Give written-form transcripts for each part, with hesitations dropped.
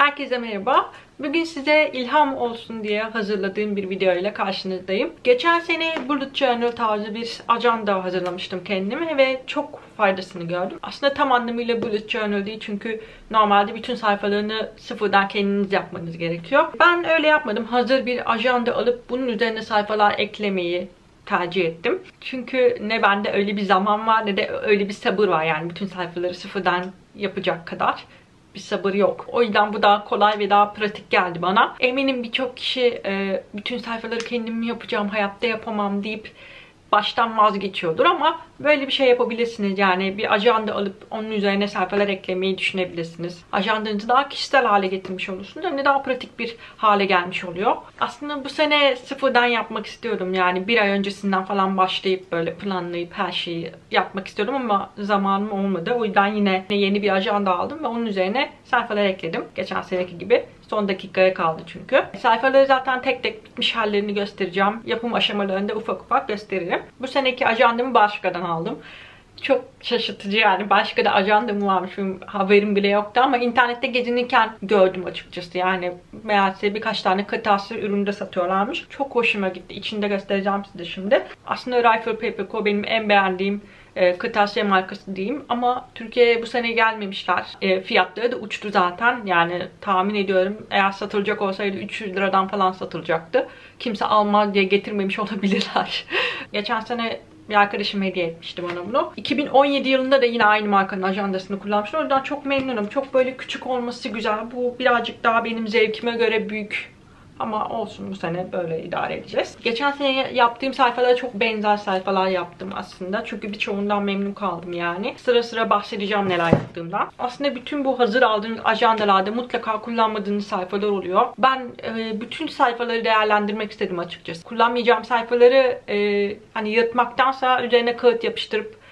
Herkese merhaba. Bugün size ilham olsun diye hazırladığım bir video ile karşınızdayım. Geçen sene bullet journal tarzı bir ajanda hazırlamıştım kendime ve çok faydasını gördüm. Aslında tam anlamıyla bullet journal değil, çünkü normalde bütün sayfalarını sıfırdan kendiniz yapmanız gerekiyor. Ben öyle yapmadım. Hazır bir ajanda alıp bunun üzerine sayfalar eklemeyi tercih ettim. Çünkü ne bende öyle bir zaman var ne de öyle bir sabır var, yani bütün sayfaları sıfırdan yapacak kadar bir sabır yok. O yüzden bu daha kolay ve daha pratik geldi bana. Eminim birçok kişi bütün sayfaları kendim mi yapacağım, hayatta yapamam deyip baştan vazgeçiyordur ama böyle bir şey yapabilirsiniz. Yani bir ajanda alıp onun üzerine sayfalar eklemeyi düşünebilirsiniz. Ajandanızı daha kişisel hale getirmiş olursunuz. Hem de daha pratik bir hale gelmiş oluyor. Aslında bu sene sıfırdan yapmak istiyordum. Yani bir ay öncesinden falan başlayıp böyle planlayıp her şeyi yapmak istiyordum ama zamanım olmadı. O yüzden yine yeni bir ajanda aldım ve onun üzerine sayfalar ekledim. Geçen seneki gibi. Son dakikaya kaldı çünkü. Sayfaları zaten tek tek bitmiş hallerini göstereceğim. Yapım aşamalarında ufak ufak gösteririm. Bu seneki ajandamı Başka'dan aldım. Çok şaşırtıcı yani. Başka'da ajandam varmış. Benim haberim bile yoktu ama internette gezinirken gördüm açıkçası. Yani meğerse birkaç tane kırtasiye üründe satıyorlarmış. Çok hoşuma gitti. İçinde göstereceğim size şimdi. Aslında Rifle Paper Co. benim en beğendiğim kırtasiye markası diyeyim ama Türkiye'ye bu sene gelmemişler. Fiyatları da uçtu zaten. Yani tahmin ediyorum eğer satılacak olsaydı 300 liradan falan satılacaktı. Kimse almaz diye getirmemiş olabilirler. Geçen sene bir arkadaşım hediye etmişti bana bunu. 2017 yılında da yine aynı markanın ajandasını kullanmıştım. O yüzden çok memnunum. Çok böyle küçük olması güzel. Bu birazcık daha benim zevkime göre büyük. Ama olsun, bu sene böyle idare edeceğiz. Geçen sene yaptığım sayfalara çok benzer sayfalar yaptım aslında. Çünkü birçoğundan memnun kaldım yani. Sıra sıra bahsedeceğim neler yaptığımdan. Aslında bütün bu hazır aldığınız ajandalarda mutlaka kullanmadığınız sayfalar oluyor. Ben bütün sayfaları değerlendirmek istedim açıkçası. Kullanmayacağım sayfaları hani yırtmaktansa üzerine kağıt yapıştırıp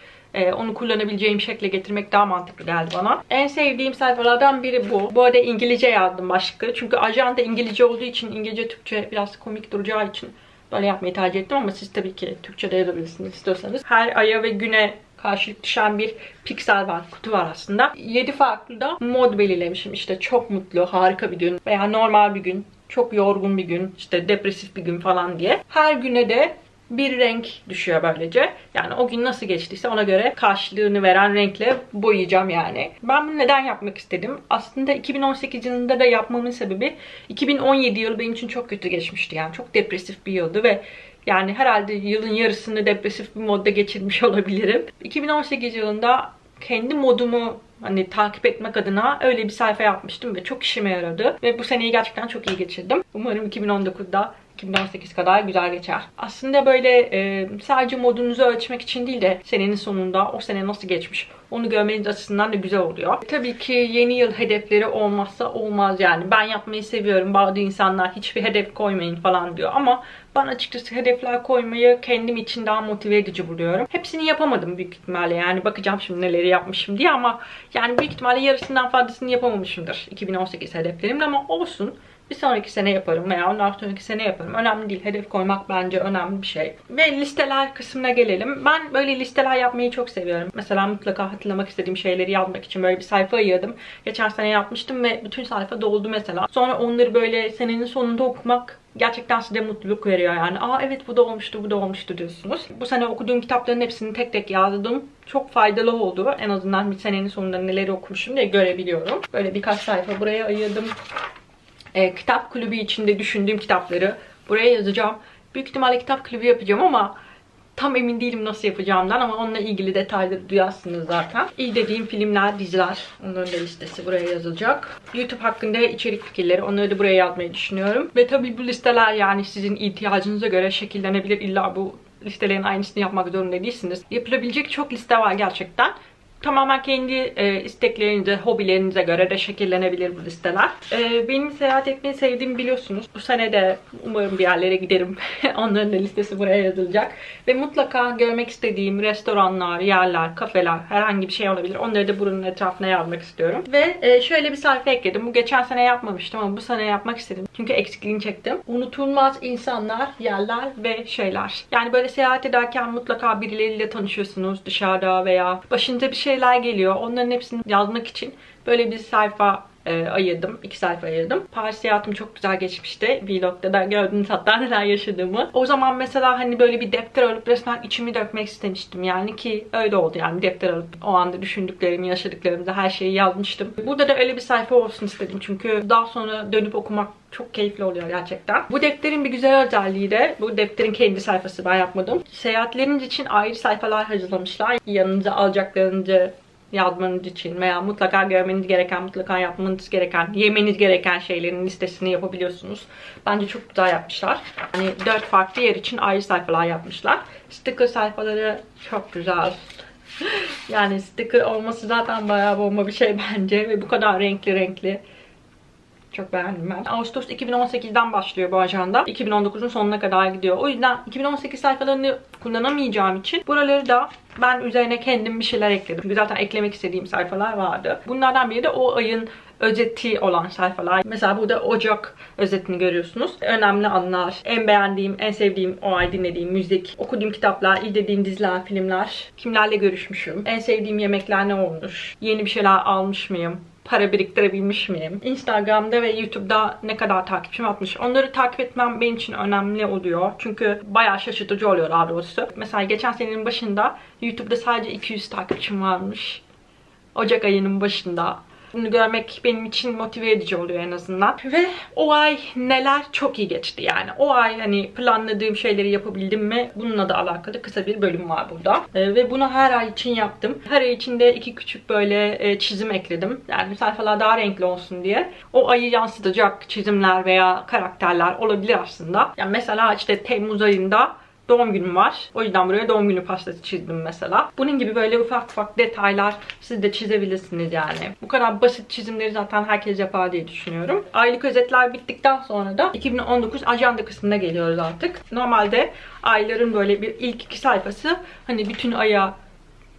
onu kullanabileceğim şekle getirmek daha mantıklı geldi bana. En sevdiğim sayfalardan biri bu. Bu arada İngilizce yazdım başlıkları. Çünkü ajanda İngilizce olduğu için, İngilizce Türkçe biraz komik duracağı için böyle yapmayı tercih ettim ama siz tabii ki Türkçe de yazabilirsiniz istiyorsanız. Her aya ve güne karşılık düşen bir piksel var, kutu var aslında. 7 farklı da mod belirlemişim. İşte çok mutlu, harika bir gün veya normal bir gün, çok yorgun bir gün, işte depresif bir gün falan diye. Her güne de bir renk düşüyor böylece. Yani o gün nasıl geçtiyse ona göre karşılığını veren renkle boyayacağım yani. Ben bunu neden yapmak istedim? Aslında 2018 yılında da yapmamın sebebi 2017 yılı benim için çok kötü geçmişti. Yani çok depresif bir yıldı ve yani herhalde yılın yarısını depresif bir modda geçirmiş olabilirim. 2018 yılında kendi modumu hani takip etmek adına öyle bir sayfa yapmıştım ve çok işime yaradı. Ve bu seneyi gerçekten çok iyi geçirdim. Umarım 2019'da 2018 kadar güzel geçer. Aslında böyle sadece modunuzu ölçmek için değil de senenin sonunda o sene nasıl geçmiş onu görmeniz açısından da güzel oluyor. Tabii ki yeni yıl hedefleri olmazsa olmaz yani. Ben yapmayı seviyorum. Bazı insanlar hiçbir hedef koymayın falan diyor ama ben açıkçası hedefler koymayı kendim için daha motive edici buluyorum. Hepsini yapamadım büyük ihtimalle, yani bakacağım şimdi neleri yapmışım diye ama yani büyük ihtimalle yarısından fazlasını yapamamışımdır 2018 hedeflerimle ama olsun. Bir sonraki sene yaparım veya ondan sonraki sene yaparım. Önemli değil. Hedef koymak bence önemli bir şey. Ve listeler kısmına gelelim. Ben böyle listeler yapmayı çok seviyorum. Mesela mutlaka hatırlamak istediğim şeyleri yazmak için böyle bir sayfa ayırdım. Geçen sene yapmıştım ve bütün sayfa doldu mesela. Sonra onları böyle senenin sonunda okumak gerçekten size mutluluk veriyor yani. Aa evet, bu da olmuştu, bu da olmuştu diyorsunuz. Bu sene okuduğum kitapların hepsini tek tek yazdım. Çok faydalı oldu. En azından bir senenin sonunda neleri okumuşum diye görebiliyorum. Böyle birkaç sayfa buraya ayırdım. Kitap kulübü içinde düşündüğüm kitapları buraya yazacağım. Büyük ihtimalle kitap kulübü yapacağım ama tam emin değilim nasıl yapacağımdan, ama onunla ilgili detayları duyarsınız zaten. İyi dediğim filmler, diziler, onların da listesi buraya yazılacak. YouTube hakkında içerik fikirleri, onları da buraya yazmayı düşünüyorum. Ve tabii bu listeler yani sizin ihtiyacınıza göre şekillenebilir. İlla bu listelerin aynısını yapmak zorunda değilsiniz. Yapılabilecek çok liste var gerçekten. Tamamen kendi isteklerinize, hobilerinize göre de şekillenebilir bu listeler. Benim seyahat etmeyi sevdiğimi biliyorsunuz. Bu sene de umarım bir yerlere giderim. Onların da listesi buraya yazılacak. Ve mutlaka görmek istediğim restoranlar, yerler, kafeler, herhangi bir şey olabilir. Onları da buranın etrafına yazmak istiyorum. Ve şöyle bir sayfa ekledim. Bu geçen sene yapmamıştım ama bu sene yapmak istedim. Çünkü eksikliğini çektim. Unutulmaz insanlar, yerler ve şeyler. Yani böyle seyahat ederken mutlaka birileriyle tanışıyorsunuz dışarıda veya başınıza bir şeyler geliyor. Onların hepsini yazmak için böyle bir sayfa ayırdım. 2 sayfa ayırdım. Paris seyahatim çok güzel geçmişti. Vlog'da da gördüğünüz hatta neler yaşadığımı. O zaman mesela hani böyle bir defter alıp resmen içimi dökmek istemiştim. Yani ki öyle oldu yani. Defter alıp o anda düşündüklerimi, yaşadıklarımı, her şeyi yazmıştım. Burada da öyle bir sayfa olsun istedim. Çünkü daha sonra dönüp okumak çok keyifli oluyor gerçekten. Bu defterin bir güzel özelliği de, bu defterin kendi sayfası, ben yapmadım. Seyahatleriniz için ayrı sayfalar hazırlamışlar. Yanınıza alacaklarınızı yazmanız için veya mutlaka görmeniz gereken, mutlaka yapmanız gereken, yemeniz gereken şeylerin listesini yapabiliyorsunuz. Bence çok güzel yapmışlar. Yani 4 farklı yer için ayrı sayfalar yapmışlar. Sticker sayfaları çok güzel. Yani sticker olması zaten bayağı bomba bir şey bence ve bu kadar renkli renkli. Çok beğendim ben. Ağustos 2018'den başlıyor bu ajanda. 2019'un sonuna kadar gidiyor. O yüzden 2018 sayfalarını kullanamayacağım için buraları da ben üzerine kendim bir şeyler ekledim. Çünkü zaten eklemek istediğim sayfalar vardı. Bunlardan biri de o ayın özeti olan sayfalar. Mesela burada Ocak özetini görüyorsunuz. Önemli anlar, en beğendiğim, en sevdiğim o ay dinlediğim müzik, okuduğum kitaplar, izlediğim diziler, filmler, kimlerle görüşmüşüm, en sevdiğim yemekler ne olmuş, yeni bir şeyler almış mıyım, para biriktirebilmiş miyim, Instagram'da ve YouTube'da ne kadar takipçim atmış. Onları takip etmem benim için önemli oluyor. Çünkü bayağı şaşırtıcı oluyor daha doğrusu. Mesela geçen senenin başında YouTube'da sadece 200 takipçim varmış. Ocak ayının başında. Bunu görmek benim için motive edici oluyor en azından. Ve o ay neler çok iyi geçti yani. O ay hani planladığım şeyleri yapabildim mi? Bununla da alakalı kısa bir bölüm var burada. Ve bunu her ay için yaptım. Her ay içinde 2 küçük böyle çizim ekledim. Yani sayfalar daha renkli olsun diye. O ayı yansıtacak çizimler veya karakterler olabilir aslında. Yani mesela işte Temmuz ayında doğum günüm var. O yüzden buraya doğum günü pastası çizdim mesela. Bunun gibi böyle ufak ufak detaylar siz de çizebilirsiniz yani. Bu kadar basit çizimleri zaten herkes yapar diye düşünüyorum. Aylık özetler bittikten sonra da 2019 ajanda kısmına geliyoruz artık. Normalde ayların böyle bir ilk 2 sayfası hani bütün aya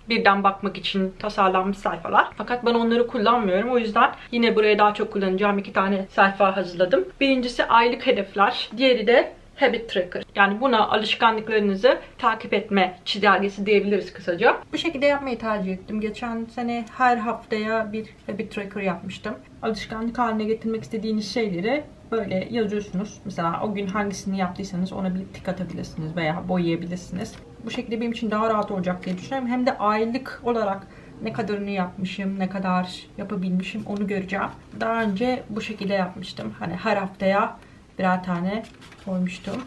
birden bakmak için tasarlanmış sayfalar. Fakat ben onları kullanmıyorum. O yüzden yine buraya daha çok kullanacağım 2 tane sayfa hazırladım. Birincisi aylık hedefler. Diğeri de Habit Tracker. Yani buna alışkanlıklarınızı takip etme çizelgesi diyebiliriz kısaca. Bu şekilde yapmayı tercih ettim. Geçen sene her haftaya bir Habit Tracker yapmıştım. Alışkanlık haline getirmek istediğiniz şeyleri böyle yazıyorsunuz. Mesela o gün hangisini yaptıysanız ona bir tik atabilirsiniz veya boyayabilirsiniz. Bu şekilde benim için daha rahat olacak diye düşünüyorum. Hem de aylık olarak ne kadarını yapmışım, ne kadar yapabilmişim onu göreceğim. Daha önce bu şekilde yapmıştım. Hani her haftaya birer tane koymuştum.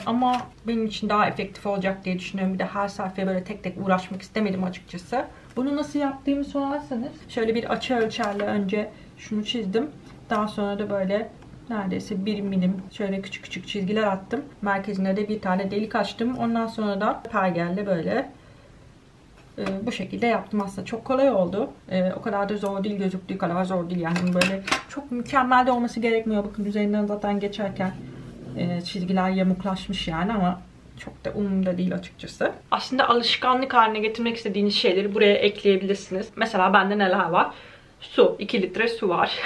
Ama benim için daha efektif olacak diye düşünüyorum. Bir de her sayfaya böyle tek tek uğraşmak istemedim açıkçası. Bunu nasıl yaptığımı sorarsanız şöyle bir açı ölçerle önce şunu çizdim. Daha sonra da böyle neredeyse 1 milim şöyle küçük küçük çizgiler attım. Merkezine de bir tane delik açtım. Ondan sonra da pergelle böyle bu şekilde yaptım. Aslında çok kolay oldu. O kadar da zor değil, gözüktüğü kadar zor değil. Yani böyle çok mükemmel de olması gerekmiyor. Bakın üzerinden zaten geçerken çizgiler yamuklaşmış yani ama çok da umurumda değil açıkçası. Aslında alışkanlık haline getirmek istediğiniz şeyleri buraya ekleyebilirsiniz. Mesela bende neler var? Su. 2 litre su var.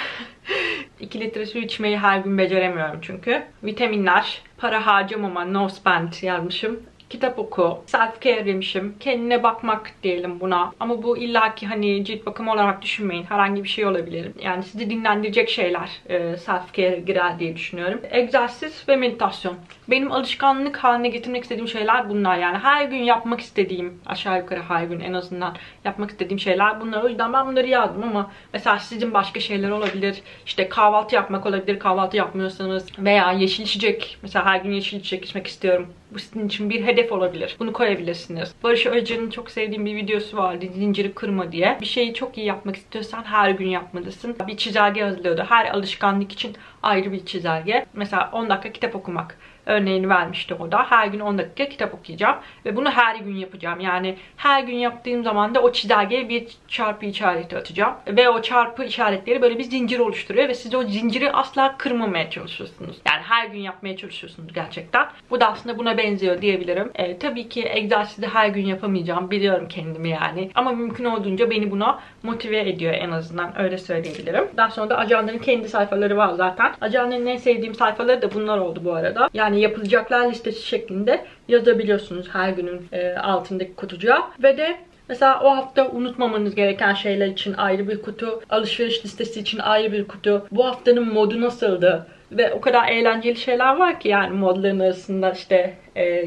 2 litre su içmeyi her gün beceremiyorum çünkü. Vitaminler, para harcamama, no spend yazmışım. Kitap oku, self care demişim. Kendine bakmak diyelim buna. Ama bu illaki hani cilt bakımı olarak düşünmeyin. Herhangi bir şey olabilir. Yani sizi dinlendirecek şeyler self care girer diye düşünüyorum. Egzersiz ve meditasyon. Benim alışkanlık haline getirmek istediğim şeyler bunlar. Yani her gün yapmak istediğim, aşağı yukarı her gün en azından yapmak istediğim şeyler bunlar. O yüzden ben bunları yazdım ama mesela sizin başka şeyler olabilir. İşte kahvaltı yapmak olabilir. Kahvaltı yapmıyorsanız veya yeşil içecek. Mesela her gün yeşil içecek içmek istiyorum. Bu sizin için bir hedef olabilir. Bunu koyabilirsiniz. Barış Özcan'ın çok sevdiğim bir videosu vardı. Zinciri kırma diye. Bir şeyi çok iyi yapmak istiyorsan her gün yapmalısın. Bir çizelge hazırlıyordu. Her alışkanlık için ayrı bir çizelge. Mesela 10 dakika kitap okumak örneğini vermişti o da. Her gün 10 dakika kitap okuyacağım. Ve bunu her gün yapacağım. Yani her gün yaptığım zaman da o çizelgeye bir çarpı işareti atacağım. Ve o çarpı işaretleri böyle bir zincir oluşturuyor. Ve siz o zinciri asla kırmamaya çalışıyorsunuz. Yani her gün yapmaya çalışıyorsunuz gerçekten. Bu da aslında buna benziyor diyebilirim. Tabii ki egzersizi her gün yapamayacağım. Biliyorum kendimi yani. Ama mümkün olduğunca beni buna motive ediyor en azından. Öyle söyleyebilirim. Daha sonra da ajandanın kendi sayfaları var zaten. Ajandanın en sevdiğim sayfaları da bunlar oldu bu arada. Yani yapılacaklar listesi şeklinde yazabiliyorsunuz her günün altındaki kutucuğa. Ve de Mesela o hafta unutmamanız gereken şeyler için ayrı bir kutu, alışveriş listesi için ayrı bir kutu, bu haftanın modu nasıldı? Ve o kadar eğlenceli şeyler var ki yani modların arasında işte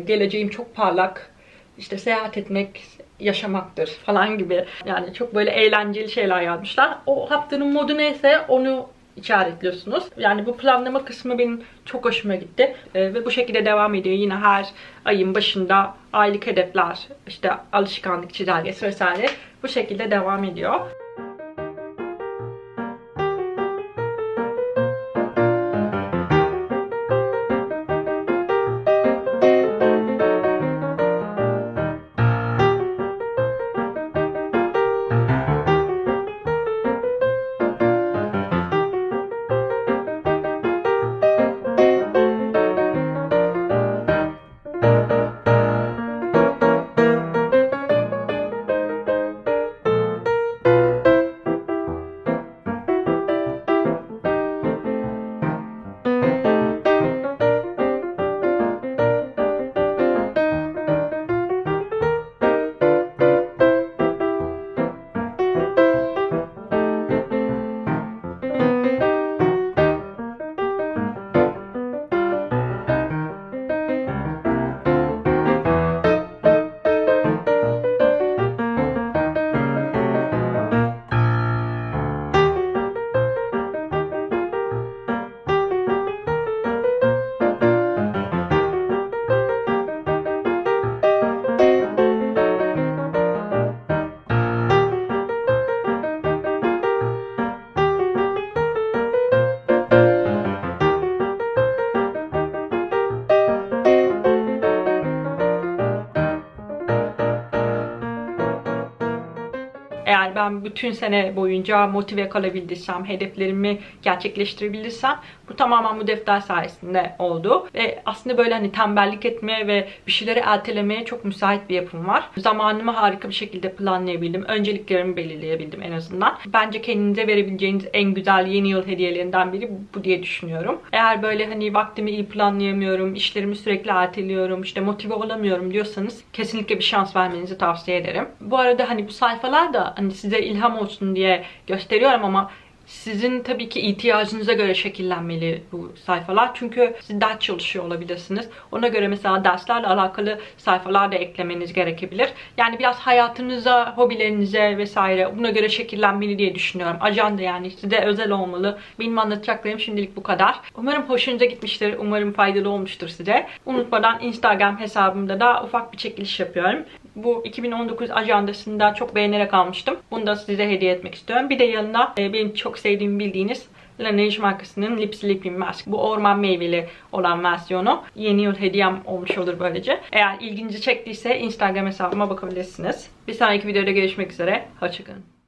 geleceğim çok parlak, işte seyahat etmek yaşamaktır falan gibi. Yani çok böyle eğlenceli şeyler yazmışlar. O haftanın modu neyse onu işaretliyorsunuz. Yani bu planlama kısmı benim çok hoşuma gitti. Ve bu şekilde devam ediyor. Yine her ayın başında aylık hedefler, işte alışkanlık çizelgesi vesaire bu şekilde devam ediyor. Eğer ben bütün sene boyunca motive kalabildiysem, hedeflerimi gerçekleştirebilirsem bu tamamen bu defter sayesinde oldu. Ve aslında böyle hani tembellik etmeye ve bir şeyleri ertelemeye çok müsait bir yapım var. Zamanımı harika bir şekilde planlayabildim. Önceliklerimi belirleyebildim en azından. Bence kendinize verebileceğiniz en güzel yeni yıl hediyelerinden biri bu diye düşünüyorum. Eğer böyle hani vaktimi iyi planlayamıyorum, işlerimi sürekli erteliyorum, işte motive olamıyorum diyorsanız kesinlikle bir şans vermenizi tavsiye ederim. Bu arada hani bu sayfalar da hani size ilham olsun diye gösteriyorum ama sizin tabii ki ihtiyacınıza göre şekillenmeli bu sayfalar. Çünkü siz ders çalışıyor olabilirsiniz. Ona göre mesela derslerle alakalı sayfalar da eklemeniz gerekebilir. Yani biraz hayatınıza, hobilerinize vesaire buna göre şekillenmeli diye düşünüyorum. Ajanda yani size özel olmalı. Benim anlatacaklarım şimdilik bu kadar. Umarım hoşunuza gitmiştir. Umarım faydalı olmuştur size. Unutmadan Instagram hesabımda da ufak bir çekiliş yapıyorum. Bu 2019 ajandasında çok beğenerek almıştım. Bunu da size hediye etmek istiyorum. Bir de yanına benim çok sevdiğimi bildiğiniz Laneige markasının Lip Sleeping Mask. Bu orman meyveli olan versiyonu. Yeni yıl hediyem olmuş olur böylece. Eğer ilginizi çektiyse Instagram hesabıma bakabilirsiniz. Bir sonraki videoda görüşmek üzere. Hoşçakalın.